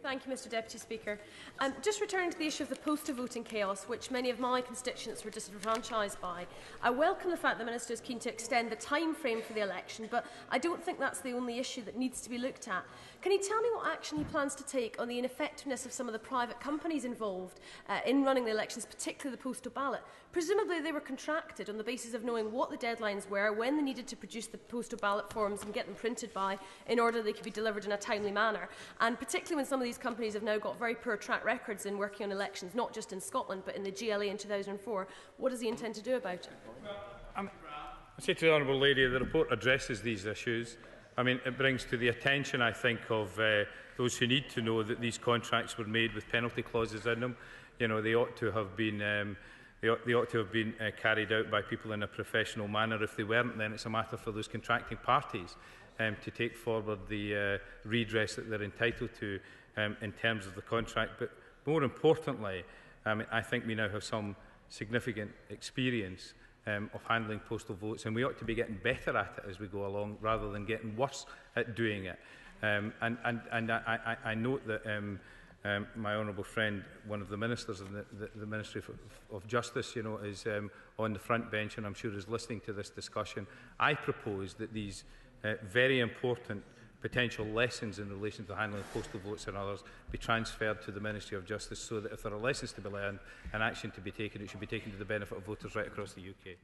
Thank you, Mr Deputy Speaker. Just returning to the issue of the postal voting chaos, which many of my constituents were disenfranchised by, I welcome the fact the Minister is keen to extend the time frame for the election, but I don't think that's the only issue that needs to be looked at. Can he tell me what action he plans to take on the ineffectiveness of some of the private companies involved in running the elections, particularly the postal ballot? Presumably they were contracted on the basis of knowing what the deadlines were, when they needed to produce the postal ballot forms and get them printed by, in order they could be delivered in a timely manner. And particularly when some of these companies have now got very poor track records in working on elections, not just in Scotland but in the GLA in 2004, what does he intend to do about it? I say to the Honourable Lady, the report addresses these issues. I mean, it brings to the attention, I think, of those who need to know that these contracts were made with penalty clauses in them. You know, they ought to have been carried out by people in a professional manner. If they weren't, then it's a matter for those contracting parties to take forward the redress that they're entitled to in terms of the contract. But more importantly, I think we now have some significant experience of handling postal votes, and we ought to be getting better at it as we go along, rather than getting worse at doing it. And I note that my honourable friend, one of the ministers in the Ministry of Justice, you know, is on the front bench, and I'm sure is listening to this discussion. I propose that these very important potential lessons in relation to handling postal votes and others be transferred to the Ministry of Justice, so that if there are lessons to be learned and action to be taken, it should be taken to the benefit of voters right across the UK.